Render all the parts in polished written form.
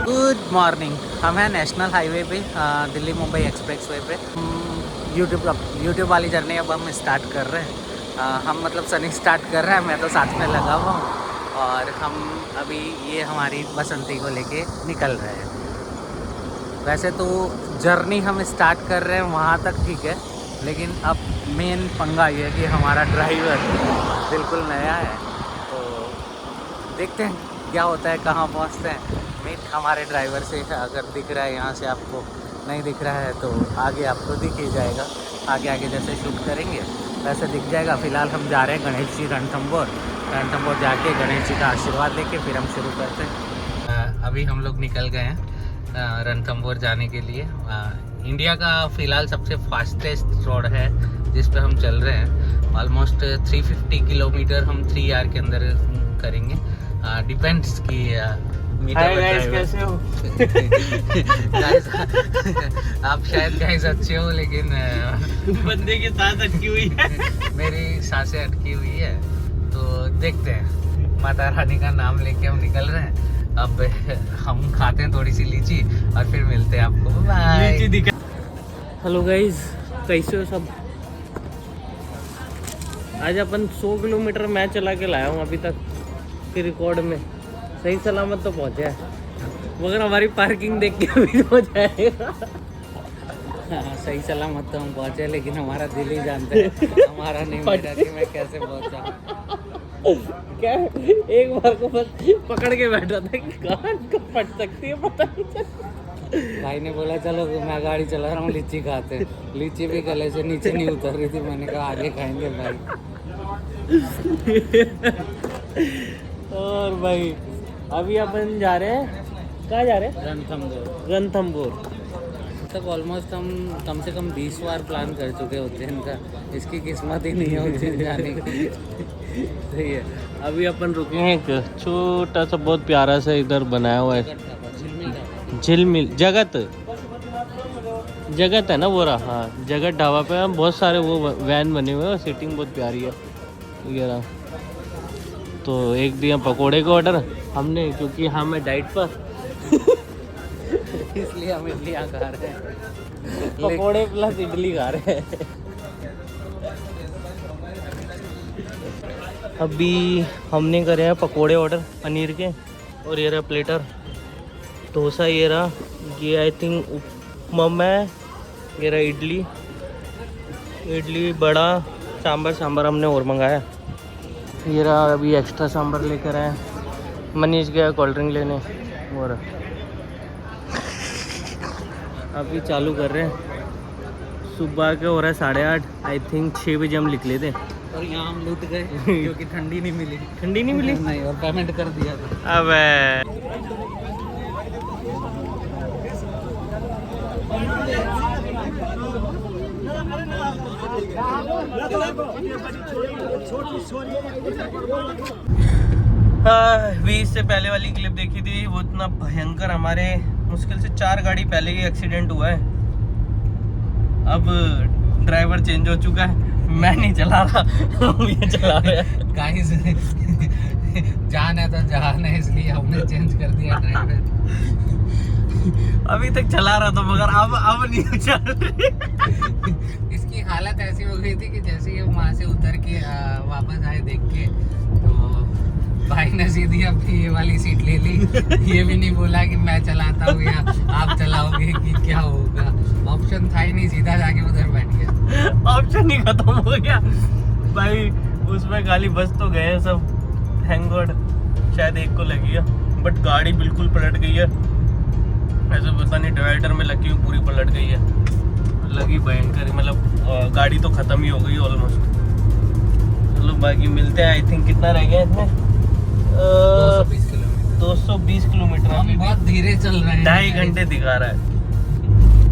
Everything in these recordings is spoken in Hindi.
Good morning. हम हैं नेशनल हाईवे पे, दिल्ली मुंबई एक्सप्रेस वे पे। यूट्यूब वाली जर्नी अब हम स्टार्ट कर रहे हैं। हम मतलब सनी स्टार्ट कर रहा है, मैं तो साथ में लगा हुआ हूँ। और हम अभी ये हमारी बसंती को लेके निकल रहे हैं। वैसे तो जर्नी हम स्टार्ट कर रहे हैं वहाँ तक ठीक है, लेकिन अब मेन पंगा ये है कि हमारा ड्राइवर बिल्कुल नया है। तो देखते हैं क्या होता है, कहाँ पहुँचते हैं। मीट हमारे ड्राइवर से अगर दिख रहा है यहाँ से आपको, नहीं दिख रहा है तो आगे आपको दिख ही जाएगा। आगे आगे जैसे शूट करेंगे वैसे दिख जाएगा। फ़िलहाल हम जा रहे हैं गणेश जी रणथंबोर जाके गणेश जी का आशीर्वाद लेके फिर हम शुरू करते हैं। अभी हम लोग निकल गए हैं रणथंबोर जाने के लिए। इंडिया का फ़िलहाल सबसे फास्टेस्ट रोड है जिस पे हम चल रहे हैं। ऑलमोस्ट 350 किलोमीटर हम 3 आवर के अंदर करेंगे। डिपेंड्स कि गाइस कैसे हो? गाइस आप शायद गाइस अच्छे हो, लेकिन बंदे की सांस अटकी हुई है। मेरी सांसें अटकी हुई है। तो देखते हैं, माता रानी का नाम लेके हम निकल रहे हैं। अब हम खाते हैं थोड़ी सी लीची और फिर मिलते हैं आपको। बाय। हेलो गाइस, कैसे हो सब? आज अपन 100 किलोमीटर मैं चला के लाया हूँ अभी तक के रिकॉर्ड में। सही सलामत तो पहुँचा है, मगर हमारी पार्किंग देख के अभी हो जाएगा। हाँ, सही सलामत तो हम पहुँचे, लेकिन हमारा दिल ही जानता है हमारा नहीं मेरा कि मैं कैसे पहुँचा। क्या एक बार को बस पकड़ के बैठा था कि कहाँ फट सकती है पता नहीं चला। भाई ने बोला चलो मैं गाड़ी चला रहा हूँ, लीची खाते हैं। लीची भी गले से नीचे नहीं उतर रही थी। मैंने कहा आगे खाएंगे भाई। और भाई अभी अपन जा रहे हैं, कहाँ जा रहे हैं? रणथंबोर तक ऑलमोस्ट हम कम से कम 20 बार प्लान कर चुके उज्जैन का। इसकी किस्मत ही नहीं है उज्जैन जाने की। सही है। अभी अपन रुके हैं एक छोटा सा बहुत प्यारा सा इधर बनाया हुआ है, झिलमिल जगत है ना वो रहा। हाँ, जगत ढाबा पे हम बहुत सारे वो वैन बने हुए हैं और सीटिंग बहुत प्यारी है। ये रहा। तो एक दिया पकोड़े का ऑर्डर हमने, क्योंकि हमें डाइट पर इसलिए हम इडलियाँ खा रहे हैं। पकोड़े प्लस इडली खा रहे हैं। अभी हमने करे हैं पकोड़े ऑर्डर पनीर के, और ये रहा प्लेटर डोसा। ये रहा, ये आई थिंक उपमा है। ये रहा इडली बड़ा सांभर हमने और मंगाया। ये रहा, अभी एक्स्ट्रा सांभर लेकर आए। मनीष गया कोल्ड ड्रिंक लेने। और अभी चालू कर रहे हैं। सुबह के हो रहा है 8:30। आई थिंक 6 बजे हम निकले थे। और यहाँ हम लूट गए क्योंकि ठंडी नहीं मिली। नहीं, और पेमेंट कर दिया था। अबे भी इससे पहले वाली क्लिप देखी थी, वो इतना भयंकर, हमारे मुश्किल से 4 गाड़ी पहले ही एक्सीडेंट हुआ है। अब ड्राइवर चेंज हो चुका है, मैं नहीं चला रहा, ये चला रहा है। गाइस जान है तो जहान है, इसलिए हमने चेंज कर दिया ड्राइवर। अभी तक चला रहा था मगर अब नहीं चल रही। इसकी हालत ऐसी हो गई थी कि जैसे ही हम वहाँ से उतर के वापस आए देख के, तो भाई ने सीधी अपनी ये वाली सीट ले ली। ये भी नहीं बोला कि मैं चलाता हूँ या आप चलाओगे कि क्या होगा। ऑप्शन था ही नहीं, सीधा जाके उधर बैठ गया। ऑप्शन ही खत्म हो गया भाई। उसमें खाली बस तो गए सब, थैंक गॉड। शायद एक को लगी है, बट गाड़ी बिल्कुल पलट गई है। ऐसे पता नहीं डिवाइडर में लगी हुई पूरी पलट गई है। लगी भयंकर, मतलब गाड़ी तो खत्म ही हो गई ऑलमोस्ट। चलो बाकी मिलते हैं। आई थिंक कितना रह गया इसमें? 220 किलोमीटर। 220 किलोमीटर। हम बहुत धीरे चल रहे हैं। 2.5 घंटे दिखा रहा है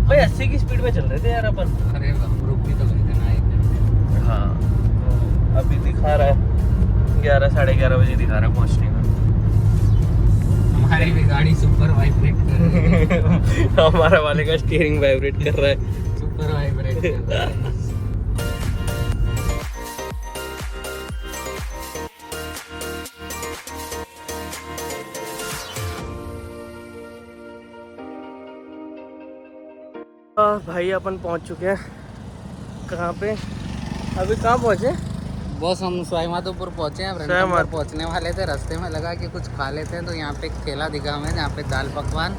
भाई। 80 की स्पीड में चल रहे थे यार अपन। अरे हम रुक भी तो गए थे ना 1 घंटे। हाँ, अभी दिखा रहा है 11 साढ़े 11 बजे दिखा रहा है पहुँचने का। हमारी भी गाड़ी सुपर वाइब्रेट कर रही है। हमारा वाले का स्टीयरिंग वाइब्रेट कर रहा है। सुपर वाइब्रेट कर रहा है। भाई अपन पहुंच चुके हैं कहाँ पे, अभी कहाँ पहुंचे? बस हम स्वाईमाधोपुर पहुँचे हैं, रणथंभौर पहुँचने वाले थे। रास्ते में लगा कि कुछ खा लेते हैं, तो यहाँ पे एक ठेला दिखा हमें जहाँ पे दाल पकवान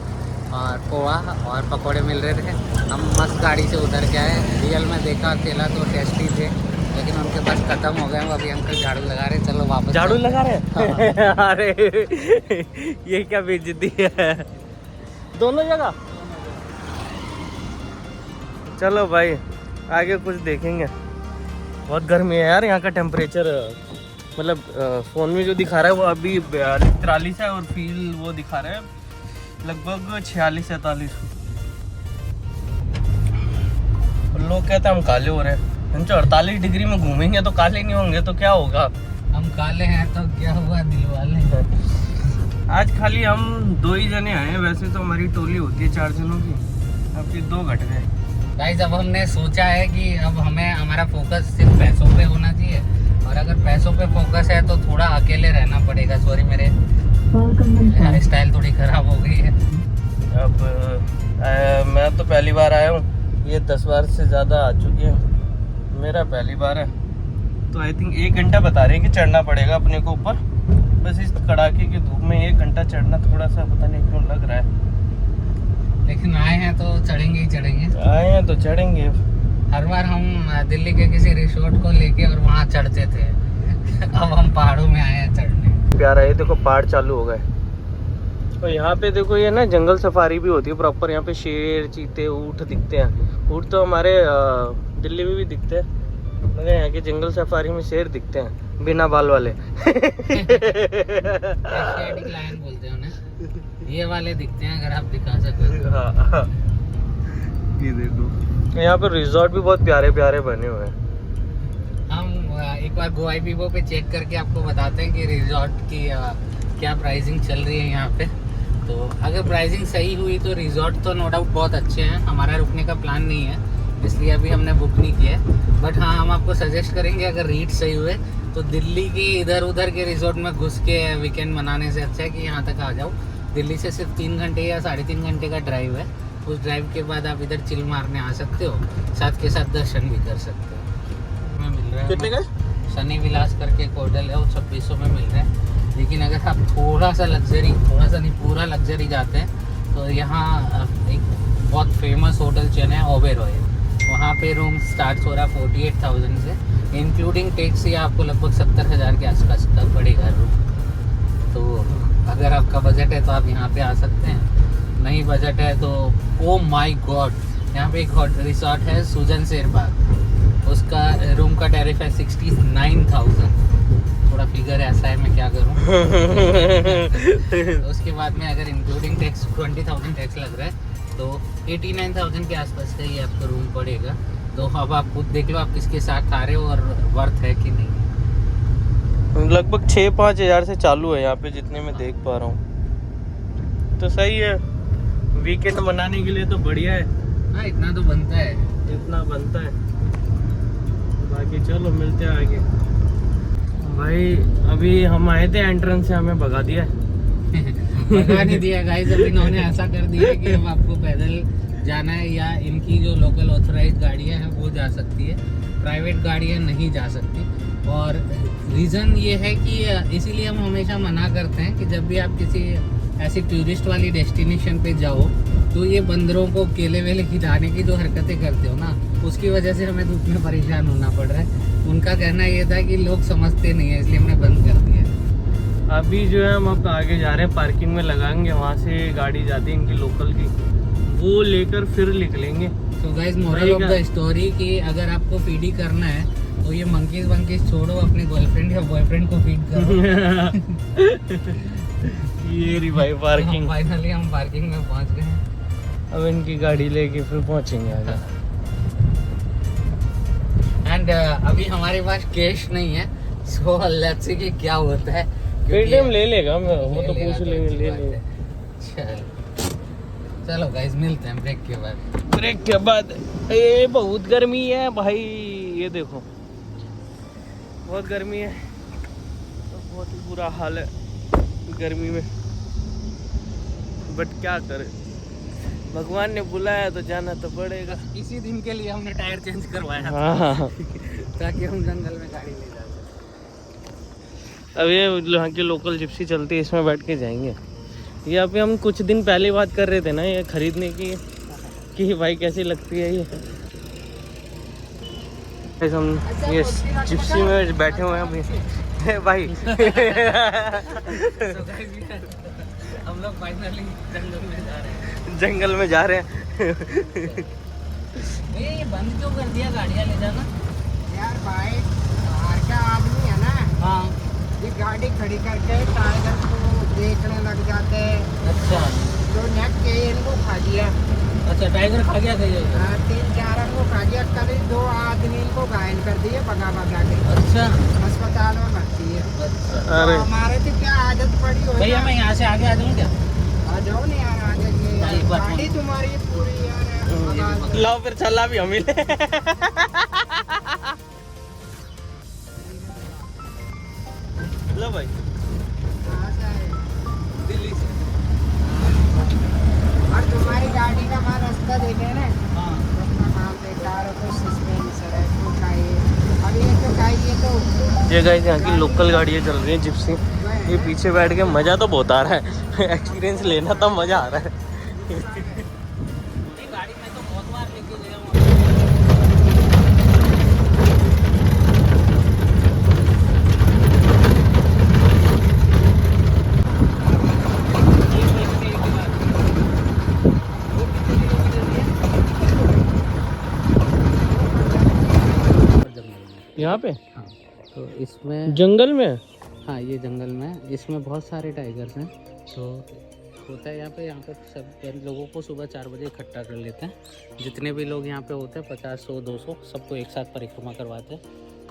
और पोहा और पकोड़े मिल रहे थे। हम मस्त गाड़ी से उतर के आए। रियल में देखा ठेला तो टेस्टी थे, लेकिन उनके पास ख़त्म हो गए। वो अभी अंकल झाड़ू लगा रहे, चलो वापस झाड़ू लगा रहे हैं। हाँ। अरे ये क्या बेइज्जती है, दोनों जगह। चलो भाई आगे कुछ देखेंगे। बहुत गर्मी है यार, यहाँ का टेम्परेचर मतलब फ़ोन में जो दिखा रहा है वो अभी 42-43 है, और फील वो दिखा रहा है लगभग 46-47। लोग कहते हैं हम काले हो रहे हैं। हम 48 डिग्री में घूमेंगे तो काले नहीं होंगे तो क्या होगा? हम काले हैं तो क्या हुआ, दिल वाले। आज खाली हम 2 ही जने आए हैं, वैसे तो हमारी टोली होती है 4 जनों की, अब फिर 2 घट गए। गाइस अब हमने सोचा है कि अब हमें हमारा फोकस सिर्फ पैसों पे होना चाहिए, और अगर पैसों पे फोकस है तो थोड़ा अकेले रहना पड़ेगा। सॉरी मेरे हेयर स्टाइल थोड़ी खराब हो गई है। अब मैं तो पहली बार आया हूँ, ये 10 बार से ज़्यादा आ चुकी है, मेरा पहली बार है। तो आई थिंक 1 घंटा बता रहे हैं कि चढ़ना पड़ेगा अपने को ऊपर। बस इस कड़ाके की धूप में 1 घंटा चढ़ना थोड़ा सा पता नहीं क्यों लग रहा है, लेकिन आए हैं तो चढ़ेंगे ही चढ़ेंगे। आए हैं तो चढ़ेंगे। हर बार हम दिल्ली के किसी रिसोर्ट को लेके और वहाँ चढ़ते थे। अब हम पहाड़ों में आए हैं चढ़ने। प्यारा है, देखो पहाड़ चालू हो गए। और यहाँ पे देखो ये ना जंगल सफारी भी होती है प्रॉपर। यहाँ पे शेर, चीते, ऊँट दिखते हैं। ऊँट तो हमारे दिल्ली में भी दिखते हैं, मगर यहाँ के जंगल सफारी में शेर दिखते हैं बिना बाल वाले। एशियाटिक लायन बोलते हैं उन्हें, ये वाले दिखते हैं अगर आप दिखा सके तो। हाँ, ये देखो यहाँ पे रिजॉर्ट भी बहुत प्यारे प्यारे बने हुए हैं। हम एक बार गोवाई पीपो पे चेक करके आपको बताते हैं कि रिजॉर्ट की क्या प्राइसिंग चल रही है यहाँ पे। तो अगर प्राइसिंग सही हुई तो रिजॉर्ट तो नो डाउट बहुत अच्छे हैं। हमारा रुकने का प्लान नहीं है, इसलिए अभी हमने बुक नहीं किया है। बट हाँ, हम आपको सजेस्ट करेंगे अगर रेट सही हुए तो दिल्ली के इधर उधर के रिजॉर्ट में घुस के वीकेंड मनाने से अच्छा है कि यहाँ तक आ जाओ। दिल्ली से सिर्फ 3 घंटे या 3.5 घंटे का ड्राइव है। उस ड्राइव के बाद आप इधर चिल मारने आ सकते हो, साथ के साथ दर्शन भी कर सकते हो। हमें मिल रहा है कितने का? सनी विलास करके एक होटल है, वो 2600 में मिल रहा है। लेकिन अगर आप थोड़ा सा नहीं पूरा लग्जरी जाते हैं तो यहाँ एक बहुत फेमस होटल चेन है ओबेरॉय। वहाँ पे रूम स्टार्ट हो रहा है 48,000 से, इंक्लूडिंग टैक्स ये आपको लगभग 70,000 के आसपास का पड़ेगा रूम। तो अगर आपका बजट है तो आप यहाँ पे आ सकते हैं, नहीं बजट है तो ओ माय गॉड, यहाँ पे एक रिसोर्ट है सुजन शेरबाग, उसका रूम का टैरिफ है 69,000। थोड़ा फिगर ऐसा है, मैं क्या करूँ। उसके बाद में अगर इंक्लूडिंग टैक्स 20,000 टैक्स लग रहा है तो 89,000 के आसपास का ये आपका रूम पड़ेगा। तो अब आप खुद देख लो आप किसके साथ आ रहे हो और वर्थ है कि नहीं। लगभग 6-5 हज़ार से चालू है यहाँ पे, जितने मैं देख पा रहा हूँ। तो सही है, वीकेंड मनाने के लिए तो बढ़िया है। हाँ, इतना तो बनता है, इतना बनता है। बाकी चलो मिलते हैं आगे। भाई अभी हम आए थे एंट्रेंस से, हमें भगा दिया है। भगा नहीं दिया गाइस, अब इन्होंने ऐसा कर दिया है कि अब आपको पैदल जाना है या इनकी जो लोकल ऑथराइज गाड़ियाँ हैं वो जा सकती है, प्राइवेट गाड़ियाँ नहीं जा सकती। और रीज़न ये है कि इसीलिए हम हमेशा मना करते हैं कि जब भी आप किसी ऐसी टूरिस्ट वाली डेस्टिनेशन पे जाओ तो ये बंदरों को केले वेले खिलाने की जो हरकतें करते हो ना, उसकी वजह से हमें धूप में परेशान होना पड़ रहा है। उनका कहना ये था कि लोग समझते नहीं है, इसलिए हमने बंद कर दिया। अभी जो है हम अब आगे जा रहे हैं, पार्किंग में लगाएंगे, वहाँ से गाड़ी जाती है इनकी लोकल की, वो लेकर फिर निकलेंगे। तो guys moral of the story कि अगर आपको फीडी करना है तो ये मंकीज वंकीज छोड़ो, अपनी गर्लफ्रेंड या बॉयफ्रेंड को फीड करो। ये रही भाई पार्किंग। फाइनली हम पार्किंग में पहुंच गए। अब इनकी गाड़ी लेके फिर पहुंचेंगे आगे। एंड अभी हमारे पास कैश नहीं है, सो लेट्स सी कि क्या होता है। पेटीएम ले लेगा, वो तो पूछ लेंगे, ले लेंगे। चलो गाइस मिलते हैं ब्रेक के बाद। ब्रेक के बाद। ये बहुत गर्मी है भाई, ये देखो बहुत गर्मी है, तो बहुत ही बुरा हाल है गर्मी में। बट क्या करें, भगवान ने बुलाया तो जाना तो पड़ेगा। इसी दिन के लिए हमने टायर चेंज करवाया हाँ ताकि हम जंगल में गाड़ी ले जा सकें। अब ये यहाँ की लोकल जिप्सी चलती है, इसमें बैठ के जाएंगे। ये अभी हम कुछ दिन पहले बात कर रहे थे ना ये खरीदने की, कि भाई कैसी लगती है ये। हम ये जिप्सी में बैठे हुए हैं अभी भाई। हम लोग फाइनली जंगल में जा रहे हैं। ये बंद क्यों कर दिया गाड़ियाँ ले जाना? यार भाई बाहर का आदमी है ना, हाँ ये गाड़ी खड़ी करके टाइगर को देखने लग जाते हैं। अच्छा तो नेट के इनको खा दिया। अच्छा टाइगर खा गया था ये? 3-4 को खा दिया। कल 2 आदमी को घायल कर दिए भगा भगा के। अच्छा अस्पताल में भर्ती है। अच्छा अरे तो हमारे तो क्या आदत पड़ी हो भैया मैं यहाँ से आगे आ जाऊँ क्या? आ जाओ नहीं यार आगे की। एक बार गाड़ी तुम्हारी पूरी यार। लाओ फिर चला भी हम ही ले। लो भाई कहाँ से आए? दिल्ली से। और तुम्हारी गाड़ी का मैं रास्ता देखे ना, हाँ रास्ता कहाँ बेकार है, कुछ सस्पेंसर है तो खाइए। अब ये तो खाइए तो ये गाइस यहाँ की लोकल गाड़ियाँ चल रही हैं जिप्सी। ये पीछे बैठ के मज़ा तो बहुत आ रहा है। एक्सपीरियंस लेना तो मज़ा आ रहा है। ये गाड़ी में तो बहुत बार लेके गया हूँ। यहाँ पे हाँ तो इसमें जंगल में हाँ ये जंगल में, इसमें बहुत सारे टाइगर्स हैं। तो होता है यहाँ पे सब लोगों को सुबह 4 बजे इकट्ठा कर लेते हैं। जितने भी लोग यहाँ पे होते हैं 50, 100, 200 सबको एक साथ परिक्रमा करवाते हैं।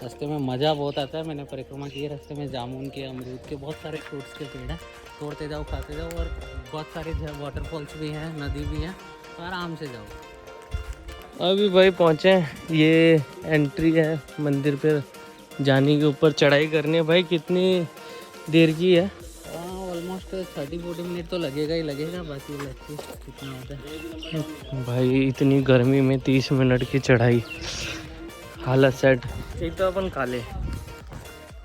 रास्ते में मज़ा बहुत आता है। मैंने परिक्रमा की है, रास्ते में जामुन के, अमरूद के, बहुत सारे फ्रूट्स के पेड़ हैं। तोड़ते जाओ, खाते जाओ, और बहुत सारे वाटरफॉल्स भी हैं, नदी भी है, तो आराम से जाओ। अभी भाई पहुँचे हैं। ये एंट्री है मंदिर पे जाने के, ऊपर चढ़ाई करनी है। भाई कितनी देर की है? ऑलमोस्ट 30-40 मिनट तो लगेगा ही लगेगा। बाकी लगती कितना होता है भाई इतनी गर्मी में 30 मिनट की चढ़ाई, हालत सेट। एक तो अपन काले,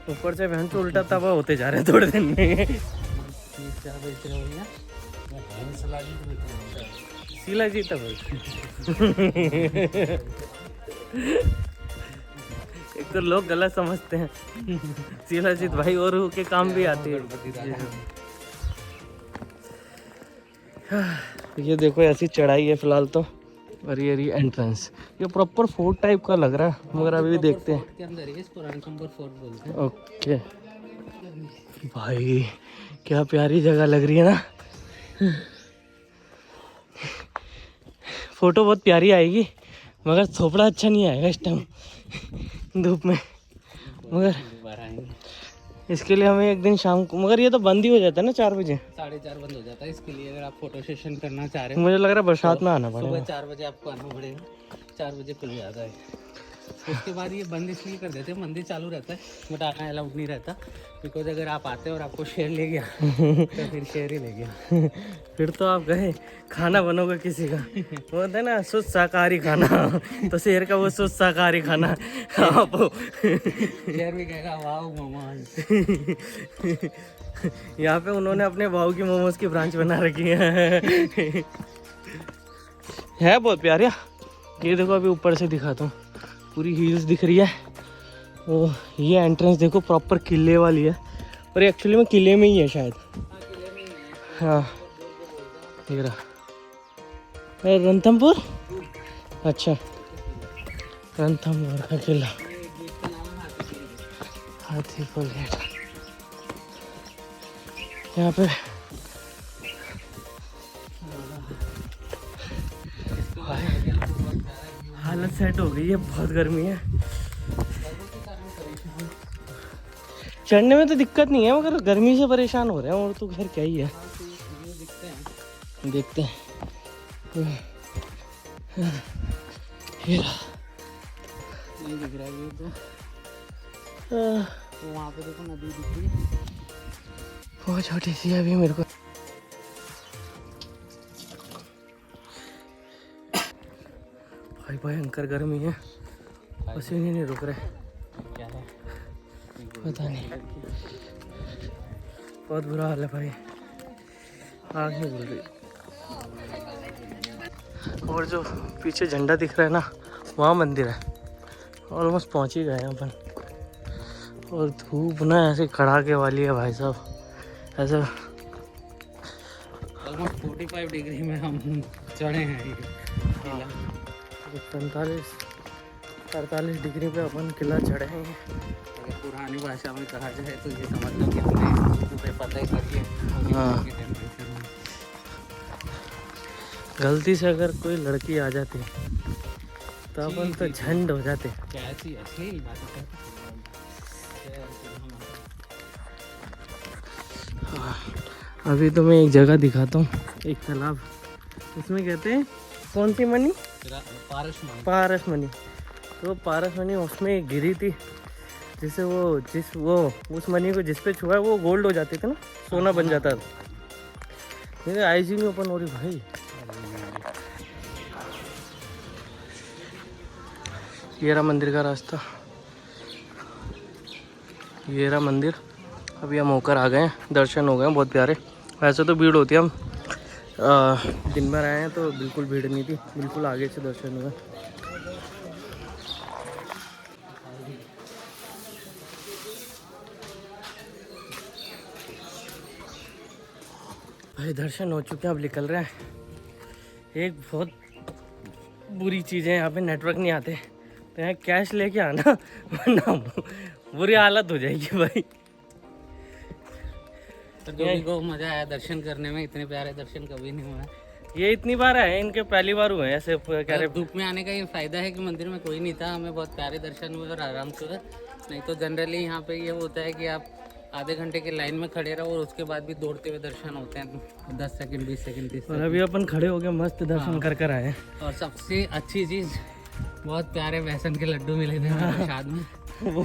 ऊपर से बहन तो उल्टा तवा होते जा रहे हैं थोड़े दिन में। क्या बेच रहे हो भैया? सिला जीता भाई। एक तो लोग गलत समझते हैं। शिलाजीत भाई और के काम भी आती है। ये देखो ऐसी चढ़ाई है फिलहाल तो, और ये एंट्रेंस। ये प्रॉपर फोर्ट टाइप का लग रहा है, मगर अभी भी देखते हैं। के अंदर है, इसको रणथंभौर फोर्ट बोलते हैं। ओके भाई क्या प्यारी जगह लग रही है ना। फोटो बहुत प्यारी आएगी, मगर थोपड़ा अच्छा नहीं आएगा इस टाइम धूप में। मगर दोबारा आएंगे। इसके लिए हमें एक दिन शाम को, मगर ये तो बंद ही हो जाता है ना 4 बजे। 4:30 बंद हो जाता है। इसके लिए अगर आप फोटो सेशन करना चाह रहे हो, मुझे लग रहा है बरसात में आना सुबह पड़ेगा। 4 बजे आपको आना पड़ेगा। 4 बजे खुल जाता है। उसके बाद ये बंद इसलिए कर देते हैं, मंदिर चालू रहता है बट आना अलाउड नहीं रहता। बिकॉज अगर आप आते हैं और आपको शेर ले गया तो फिर शेर ही ले गया। फिर तो आप गए, खाना बनोगे किसी का, वो होता है ना शुद्ध शाकाहारी खाना, तो शेर का वो शुद्ध शाकाहारी खाना आप शेर भी कहेगा वाह मोमोज। यहाँ पे उन्होंने अपने भाव की मोमोज की ब्रांच बना रखी है बहुत प्यारा। ये देखो अभी ऊपर से दिखाता हूँ, पूरी हील्स दिख रही है। ओ ये एंट्रेंस देखो प्रॉपर किले वाली है, और एक्चुअली में किले में ही है शायद। हाँ ये रहा रणथंभौर। अच्छा रणथंभौर का किला, हाथीपुर गेट। यहाँ पे हालत सेट हो गई है, बहुत गर्मी है। चढ़ने में तो दिक्कत नहीं है, मगर गर्मी से परेशान हो रहे हैं, और तो खैर क्या ही है। देखते हैं। ये रहा। नहीं दिख रहा है ये तो वहाँ पे देखो नदी दिख रही है। बहुत छोटी सी है अभी मेरे को। भाई भयंकर गर्मी है, पसीने नहीं रुक रहे, क्या है पता नहीं, बहुत बुरा हाल है भाई, आँख नहीं खुल रही। और जो पीछे झंडा दिख रहा है ना, वहाँ मंदिर है। ऑलमोस्ट पहुँच ही गए हैं अपन। और धूप ना ऐसे कड़ाके वाली है भाई साहब, ऐसा ऑलमोस्ट 45 डिग्री में हम चढ़े हैं। 45 डिग्री पे अपन किला चढ़े हैं। अगर पुरानी भाषा में कहा जाए तो ये समझ लो कि हमने सुबह पता ही करिए। हाँ। गलती से अगर कोई लड़की आ जाती तो अपन तो झंड हो जाते। कैसी ऐसी बात है। अभी तो मैं एक जगह दिखाता हूँ, एक तालाब, उसमें कहते हैं कौन सी मनी, पारसमणि। तो पारसमणि उसमें गिरी थी, जिसे वो उस मनी को जिस पे छुआ वो गोल्ड हो जाती थी ना, सोना बन जाता था। मेरे आईजी में ओपन हो रही भाई। ये रहा मंदिर का रास्ता, ये रहा मंदिर। अभी हम होकर आ गए हैं, दर्शन हो गए हैं बहुत प्यारे। वैसे तो भीड़ होती है, हम दिन भर आए हैं तो बिल्कुल भीड़ नहीं थी, बिल्कुल आगे से दर्शन हुए। भाई दर्शन हो चुके हैं, अब निकल रहे हैं। एक बहुत बुरी चीज़ है, यहाँ पे नेटवर्क नहीं आते, तो यहाँ कैश लेके आना वरना बुरी हालत हो जाएगी भाई। तो जो भी को मजा आया दर्शन करने में, इतने प्यारे दर्शन कभी नहीं हुआ। ये इतनी बार आए, इनके पहली बार हुए हैं ऐसे कह रहे। धूप में आने का ये फायदा है कि मंदिर में कोई नहीं था, हमें बहुत प्यारे दर्शन हुए और आराम से हुए। नहीं तो जनरली यहाँ पे ये होता है कि आप आधे घंटे की लाइन में खड़े रहो और उसके बाद भी दौड़ते हुए दर्शन होते हैं 10 सेकंड 20 सेकंड 30 और अभी अपन खड़े हो गए, मस्त दर्शन कर आए हैं। और सबसे अच्छी चीज़, बहुत प्यारे बेसन के लड्डू मिले थे प्रसाद में। वो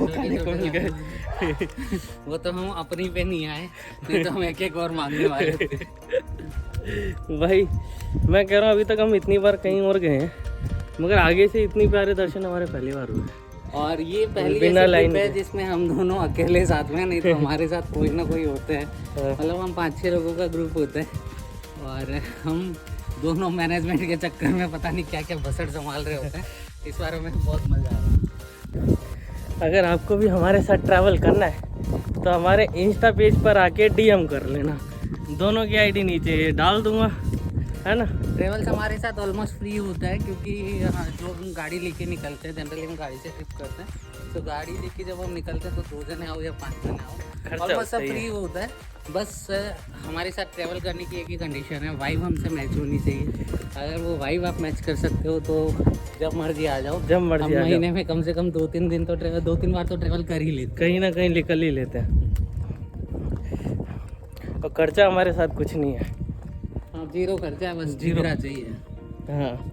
वो तो हम अपनी पे नहीं आए, नहीं तो हम एक एक और मांगने वाले थे। भाई मैं कह रहा हूँ अभी तक हम इतनी बार कहीं और गए हैं, मगर आगे से इतनी प्यारे दर्शन हमारे पहली बार हुए। और ये पहली बिना ऐसी लाइन ट्रिप है जिसमें हम दोनों अकेले साथ में, नहीं तो हमारे साथ कोई ना कोई होते हैं। मतलब हम 5-6 लोगों का ग्रुप होता है और हम दोनों मैनेजमेंट के चक्कर में पता नहीं क्या क्या बसट संभाल रहे होते हैं। इस बार हमें बहुत मज़ा आ रहा है। अगर आपको भी हमारे साथ ट्रैवल करना है तो हमारे इंस्टा पेज पर आके डीएम कर लेना, दोनों की आईडी नीचे डाल दूंगा, है ना। ट्रेवल्स हमारे साथ ऑलमोस्ट फ्री होता है क्योंकि जो हम गाड़ी लेके निकलते हैं, जनरली हम गाड़ी से ट्रिप करते हैं, तो गाड़ी लेके जब हम निकलते हैं तो 2 जने आओ या 5 जने आओ, ऑलमोस्ट सब फ्री होता है। बस हमारे साथ ट्रैवल करने की एक ही कंडीशन है, वाइब हमसे मैच होनी चाहिए। अगर वो वाइब आप मैच कर सकते हो तो जब मर्जी आ जाओ, जब मर्जी आ जाओ। महीने में कम से कम 2-3 दिन तो 2-3 बार तो ट्रैवल कर ही लेते, कहीं ना कहीं निकल ही लेते हैं। और खर्चा हमारे साथ कुछ नहीं है। हाँ, जीरो खर्चा है, बस जीरो चाहिए। हाँ